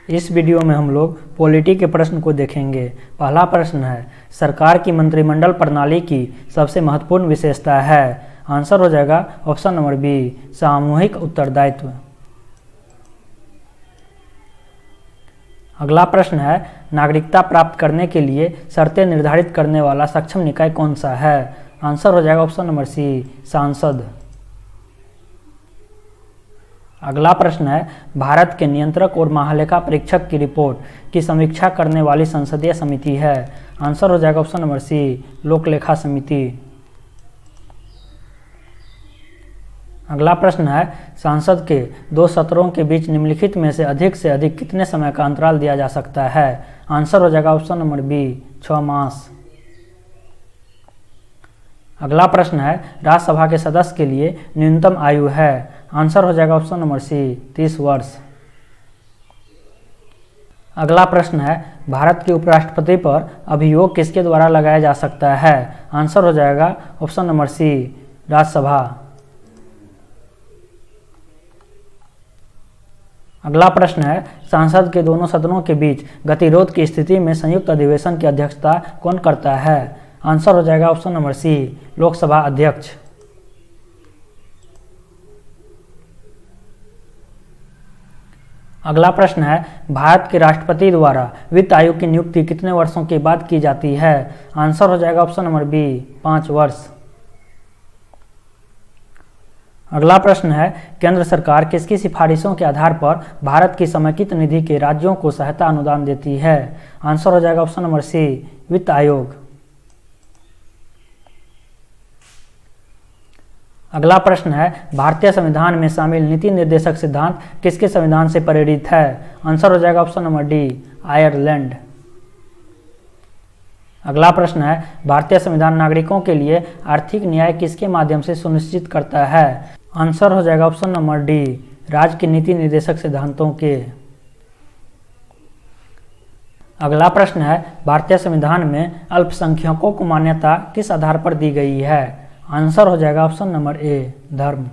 इस वीडियो में हम लोग पॉलिटी के प्रश्न को देखेंगे। पहला प्रश्न है, सरकार की मंत्रिमंडल प्रणाली की सबसे महत्वपूर्ण विशेषता है। आंसर हो जाएगा ऑप्शन नंबर बी, सामूहिक उत्तरदायित्व। अगला प्रश्न है, नागरिकता प्राप्त करने के लिए शर्तें निर्धारित करने वाला सक्षम निकाय कौन सा है। आंसर हो जाएगा ऑप्शन नंबर सी, सांसद। अगला प्रश्न है, भारत के नियंत्रक और महालेखा परीक्षक की रिपोर्ट की समीक्षा करने वाली संसदीय समिति है। आंसर हो जाएगा ऑप्शन नंबर सी, लोकलेखा समिति। अगला प्रश्न है, संसद के 2 सत्रों के बीच निम्नलिखित में से अधिक कितने समय का अंतराल दिया जा सकता है। आंसर हो जाएगा ऑप्शन नंबर बी, 6 मास। अगला प्रश्न है, राज्यसभा के सदस्य के लिए न्यूनतम आयु है। आंसर हो जाएगा ऑप्शन नंबर सी, 30 वर्ष। अगला प्रश्न है, भारत के उपराष्ट्रपति पर अभियोग किसके द्वारा लगाया जा सकता है। आंसर हो जाएगा ऑप्शन नंबर सी, राज्यसभा। अगला प्रश्न है, संसद के दोनों सदनों के बीच गतिरोध की स्थिति में संयुक्त अधिवेशन की अध्यक्षता कौन करता है। आंसर हो जाएगा ऑप्शन नंबर सी, लोकसभा अध्यक्ष। अगला प्रश्न है, भारत के राष्ट्रपति द्वारा वित्त आयोग की नियुक्ति कितने वर्षों के बाद की जाती है। आंसर हो जाएगा ऑप्शन नंबर बी, 5 वर्ष। अगला प्रश्न है, केंद्र सरकार किसकी सिफारिशों के आधार पर भारत की समेकित निधि के राज्यों को सहायता अनुदान देती है। आंसर हो जाएगा ऑप्शन नंबर सी, वित्त आयोग। अगला प्रश्न है, भारतीय संविधान में शामिल नीति निर्देशक सिद्धांत किसके संविधान से प्रेरित है। आंसर हो जाएगा ऑप्शन नंबर डी, आयरलैंड। अगला प्रश्न है, भारतीय संविधान नागरिकों के लिए आर्थिक न्याय किसके माध्यम से सुनिश्चित करता है। आंसर हो जाएगा ऑप्शन नंबर डी, राज्य के नीति निर्देशक सिद्धांतों के। अगला प्रश्न है, भारतीय संविधान में अल्पसंख्यकों को मान्यता किस आधार पर दी गई है। आंसर हो जाएगा ऑप्शन नंबर ए, धर्म।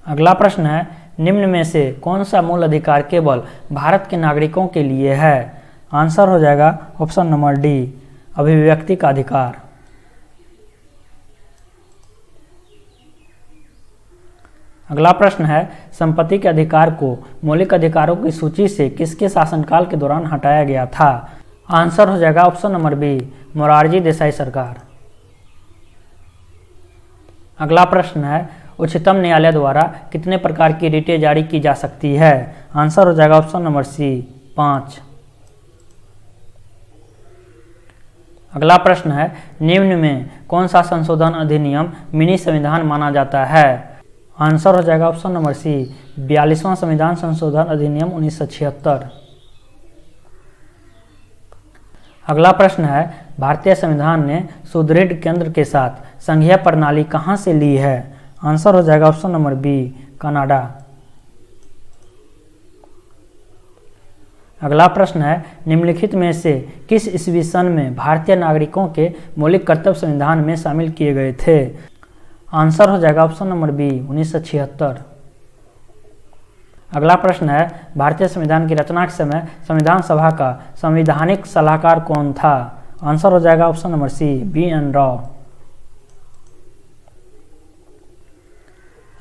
अगला प्रश्न है, निम्न में से कौन सा मूल अधिकार केवल भारत के नागरिकों के लिए है। आंसर हो जाएगा ऑप्शन नंबर डी, अभिव्यक्ति का अधिकार। अगला प्रश्न है, संपत्ति के अधिकार को मौलिक अधिकारों की सूची से किसके शासनकाल के दौरान हटाया गया था। आंसर हो जाएगा option number B, Morarji Desai सरकार। अगला प्रश्न है, उच्चतम न्यायालय द्वारा कितने प्रकार की रिटें जारी की जा सकती है। आंसर हो जाएगा ऑप्शन नंबर सी, 5। अगला प्रश्न है, निम्न में कौन सा संशोधन अधिनियम मिनी संविधान माना जाता है। आंसर हो जाएगा ऑप्शन नंबर सी, 42वां संविधान संशोधन अधिनियम 1976। अगला प्रश्न है, भारतीय संविधान ने सुदृढ़ केंद्र के साथ संघीय प्रणाली कहाँ से ली है। आंसर हो जाएगा ऑप्शन नंबर बी, कनाडा। अगला प्रश्न है, निम्नलिखित में से किस ईस्वी सन में भारतीय नागरिकों के मौलिक कर्तव्य संविधान में शामिल किए गए थे। आंसर हो जाएगा ऑप्शन नंबर बी, 1976। अगला प्रश्न है, भारतीय संविधान की रचना के समय संविधान सभा का संवैधानिक सलाहकार कौन था। आंसर हो जाएगा option number C, B N. Rau.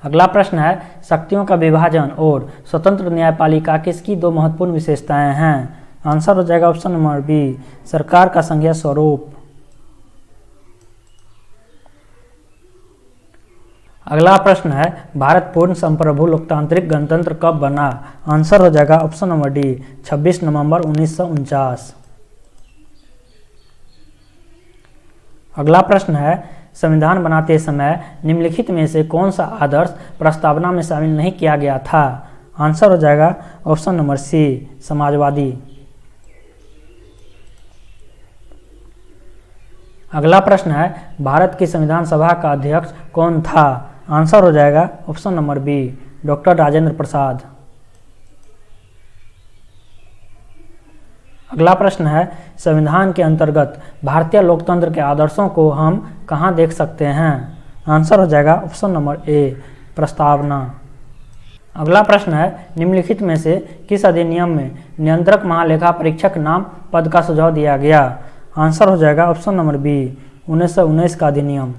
अगला प्रश्न है, शक्तियों का विभाजन और स्वतंत्र न्यायपालिका किसकी 2 महत्वपूर्ण विशेषताएं हैं। आंसर हो जाएगा ऑप्शन नंबर बी, सरकार का संघीय स्वरूप। अगला प्रश्न है, भारत पूर्ण संप्रभु लोकतांत्रिक गणतंत्र कब बना। आंसर हो जाएगा ऑप्शन नंबर डी, 26 नवंबर 1949। अगला प्रश्न है, संविधान बनाते समय निम्नलिखित में से कौन सा आदर्श प्रस्तावना में शामिल नहीं किया गया था। आंसर हो जाएगा ऑप्शन नंबर सी, समाजवादी। अगला प्रश्न है, भारत की संविधान सभा का अध्यक्ष कौन था। आंसर हो जाएगा option number B, doctor Rajendra Prasad. अगला प्रश्न है, संविधान के अंतर्गत भारतीय लोकतंत्र के आदर्शों को हम कहाँ देख सकते हैं। आंसर हो जाएगा ऑप्शन नंबर ए, प्रस्तावना। अगला प्रश्न है, निम्नलिखित में से किस अधिनियम में नियंत्रक महालेखा परीक्षक नाम पद का सुझाव दिया गया? आंसर हो जाएगा ऑप्शन नंबर बी, 1919 का अधिनियम।